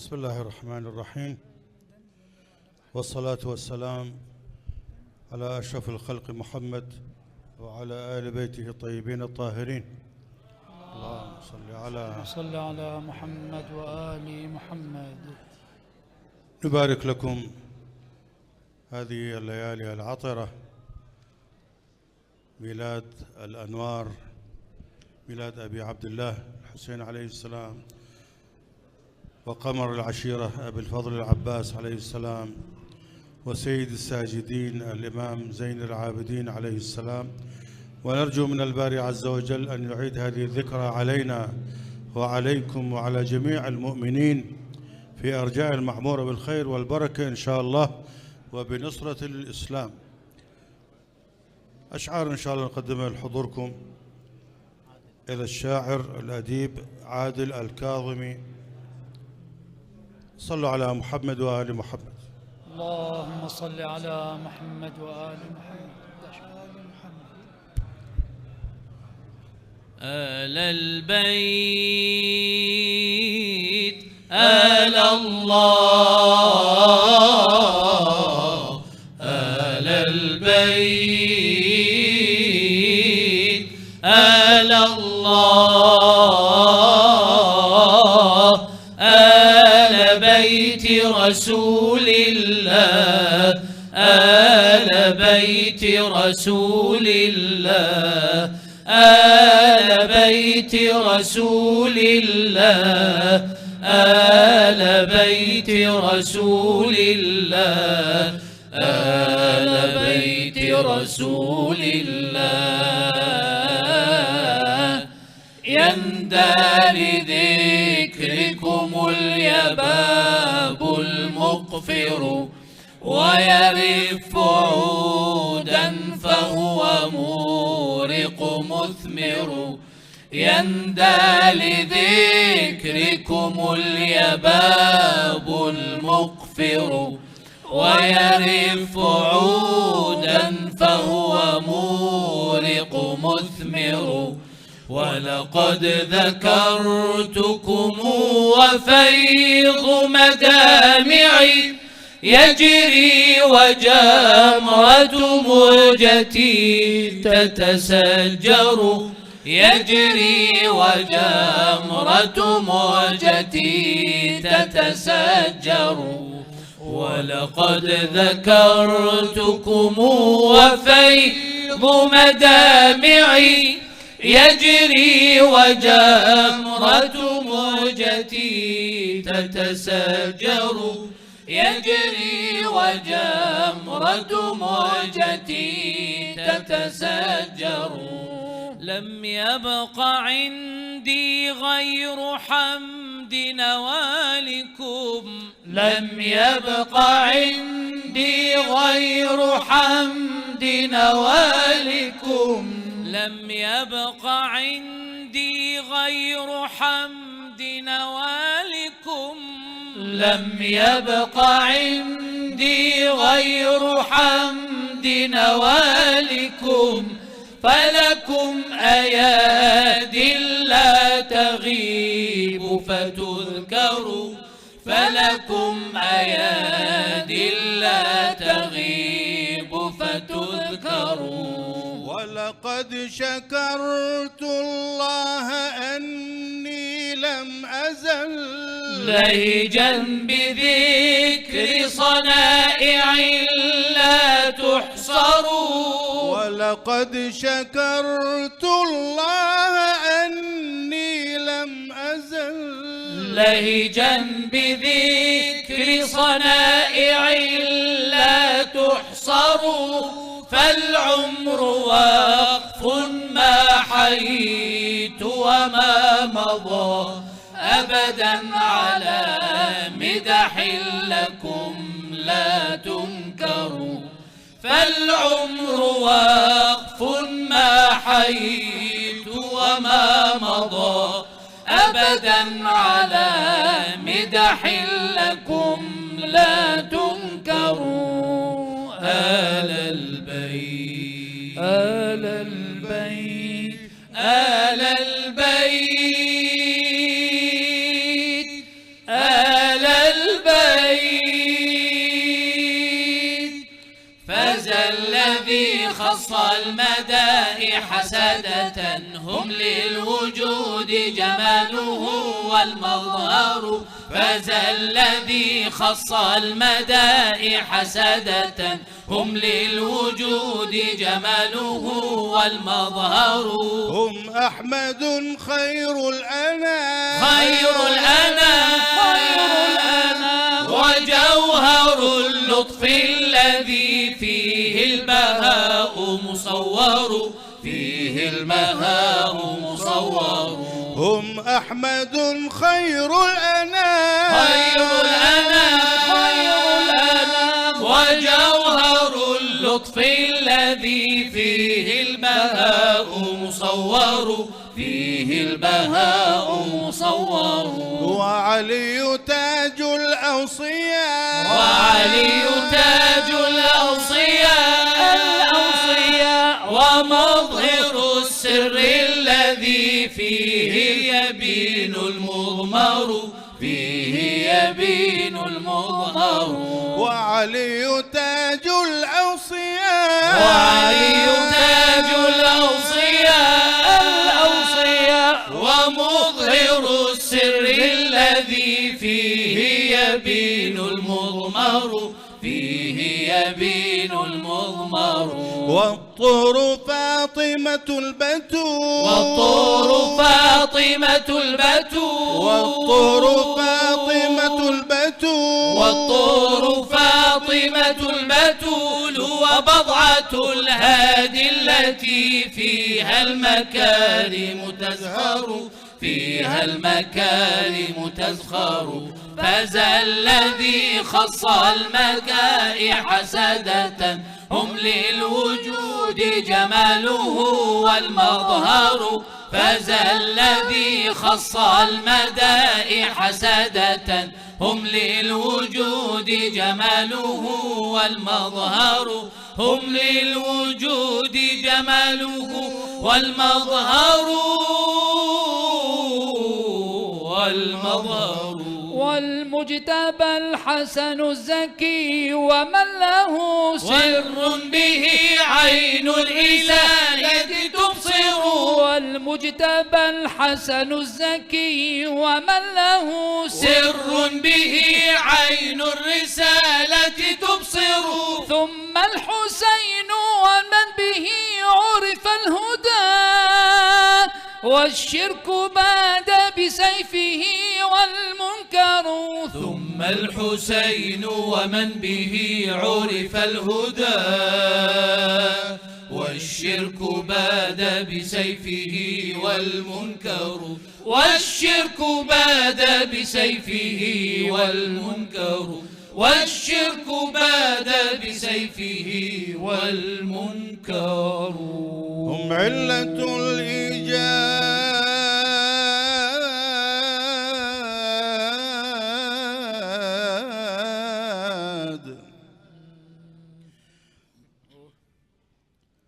بسم الله الرحمن الرحيم، والصلاة والسلام على أشرف الخلق محمد وعلى آل بيته الطيبين الطاهرين. اللهم صل على محمد وآل محمد. نبارك لكم هذه الليالي العطرة، ميلاد الأنوار، ميلاد أبي عبد الله الحسين عليه السلام، وقمر العشيرة أبي الفضل العباس عليه السلام، وسيد الساجدين الإمام زين العابدين عليه السلام. ونرجو من الباري عز وجل أن يعيد هذه الذكرى علينا وعليكم وعلى جميع المؤمنين في أرجاء المعمورة بالخير والبركة إن شاء الله وبنصرة الإسلام. أشعار إن شاء الله نقدمها لحضوركم إلى الشاعر الأديب عادل الكاظمي. صلوا على محمد وآل محمد. اللهم صل على محمد وآل محمد. آل البيت آل الله، آل البيت آل الله، آل بيت رسول الله، آل بيت رسول الله، آل بيت رسول الله، آل بيت رسول الله، آل بيت رسول الله. يندى لذكركم اليباب المقفر، ويرف عودا فهو مورق مثمر. يندى لذكركم اليباب المقفر، ويرف عودا فهو مورق مثمر. ولقد ذكرتكم وفيض مدامعي يجري، وجمرة مهجتي تتسجر، يجري وجمرة مهجتي تتسجر. ولقد ذكرتكم وفيض مدامعي يجري، وجمرة مهجتي تتسجر، يجري وجمرة مهجتي تتسجر. لم يبق عندي غير حمد نوالكم، لم يبق عندي غير حمد نوالكم، لم يبق عندي غير حمد نوالكم، لم يبق عندي غير حمد نوالكم. فلكم أياد لا تغيب فتذكر، فلكم أياد لا تغيب فتذكر. ولقد شكرت الله أني لم أزل لهجا بذكر صنائع لا تحصر. ولقد شكرت الله أني لم أزل لهجا بذكر صنائع لا تحصر. فالعمر وقف ما حييت وما مضى، أبدا على مدح لكم لا تنكر. فالعمر وقف ما حييت وما مضى، أبدا على مدح لكم لا تنكروا. آل البيت آل البيت آل البيت آل خص المدائح سادة هم للوجود جماله والمظهر فاز الذي خص المدائح سادة هم للوجود جماله والمظهر هم أحمد خير الأنام وجوهر اللطف الذي فيه البهاء مصور هم أحمد خير الأنام وجوهر اللطف الذي فيه البهاء مصور وعلي تاج الأوصياء ومظهر السر الذي فيه يبين المضمر وعلي تاج الأوصياء ومظهر السر الذي فيه يبين المضمر والطور فاطمة البتول وبضعة الهادي التي فيها المكارم تزخر فاز الذي خص المدائح سادة هم للوجود جماله والمظهر فاز الذي خص المدائح سادة هم للوجود جماله والمظهر والمجتبى الحسن الزكي ومن له سر به عين الإله تبصر والمجتبى الحسن الزكي ومن له سر به عين الرسالة تبصر ثم الحسين ومن به عرف الهدى والشرك باد بسيفه والمنكر ثم الحسين ومن به عرف الهدى والشرك باد بسيفه والمنكر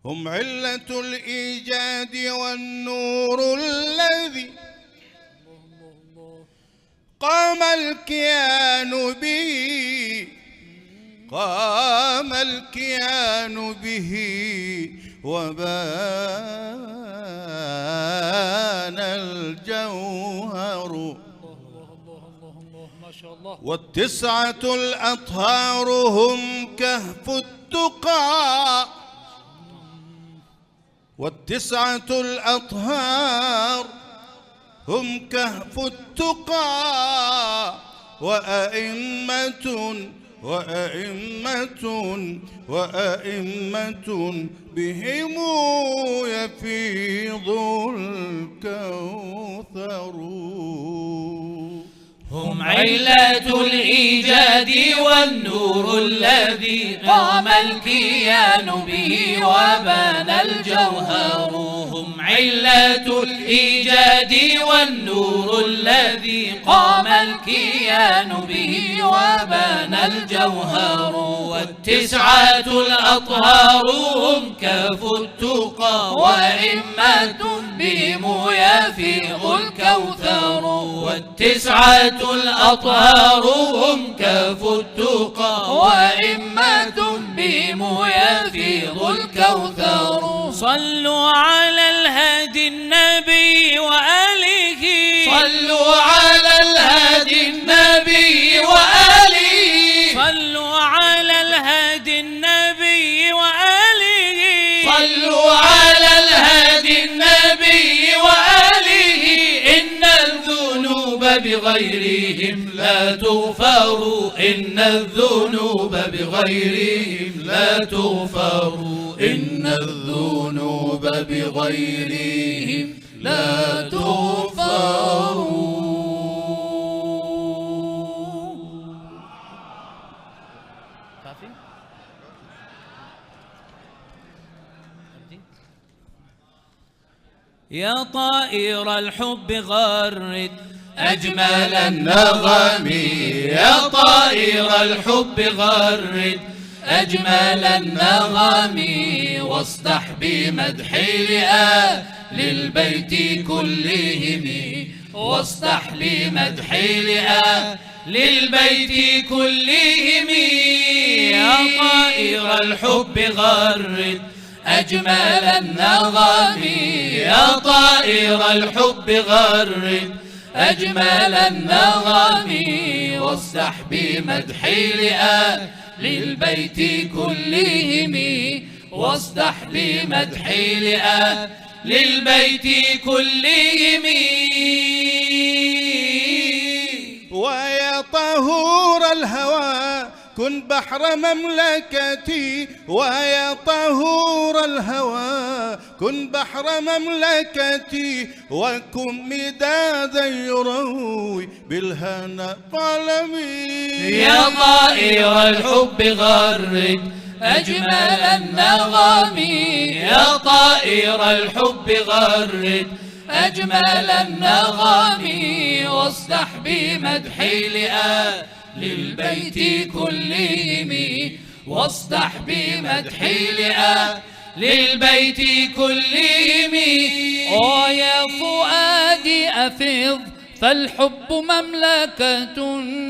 هم علة الإيجاد والنور الذي قام الكيان به وبان الجوهر والتسعة الأطهار هم كهف التقى وأئمة بهم يفيض الكوثر هم علة الإيجاد والنور الذي قام الكيان به وبان الجوهر هم علة الإيجاد والنور الذي قام الكيان به وبان الجوهر والتسعة الأطهار هم كهف التقى وأئمة بهم يفيض الكوثر والتسعة الأطهار هم كهف التقى وأئمة الكريم يفيض الكوثر. صلوا على الهادي النبي وآله، صلوا على الهادي النبي وآله، صلوا على الهادي النبي وآله، صلوا على الهادي النبي وآله. إن الذنوب بغيرهم لا تغفر، إن الذنوب بغيرهم لا تغفر، إن الذنوب بغيرهم لا تغفر. يا طائر الحب غرد أجمل النغم، يا طائر الحب غرد أجمل النغم، واصدح بمدح لآل البيت كلهم، واصدح بمدح لآل البيت كلهم. يا طائر الحب غرد أجمل النغم، يا طائر الحب غرد أجمل النغم، واصدح بمدح لآل البيت كلهم، واصدح بمدح لآل البيت كلهم. ويا طهور الهوى كن بحر مملكتي، ويا طهور الهوى كن بحر مملكتي، وكن مدادا يروي بالهنا قلمي. يا طائر الحب غرد أجمل النغم، يا طائر الحب غرد أجمل النغم، واصدح بمدح لآل البيت كلهم، واصدح بمدح لآل البيت كلهم. يا فؤادي أفض فالحب مملكة،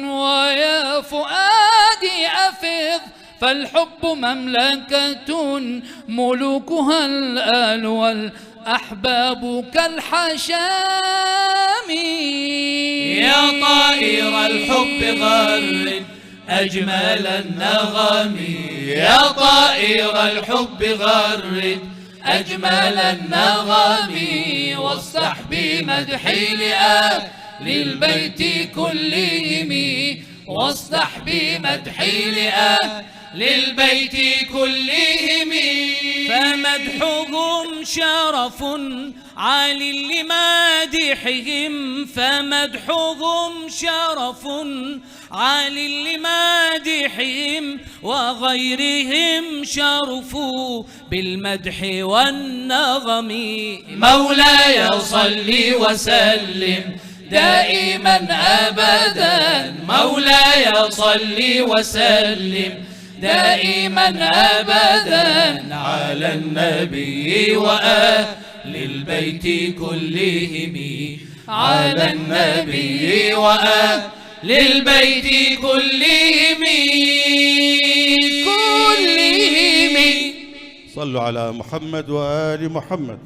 ويا فؤادي أفض فالحب مملكة، ملوكها الآل والأحباب كالحشام. يا طائر الحب غرد أجمل النغم، يا طائر الحب غرد أجمل النغم، واصدح بمدح لآل البيت كلهم، واصدح بمدح لآل البيت كلهم. فمدحهم شرف عال لمادحهم، فمدحهم شرف عال لمادحهم، وغيرهم شرفوا بالمدح والنغم. مولاي صل وسلم دائما أبدا، مولاي صل وسلم دائما أبدا على النبي وآل البيت كلهم، على النبي وآل البيت كلهم. صلوا على محمد وآل محمد.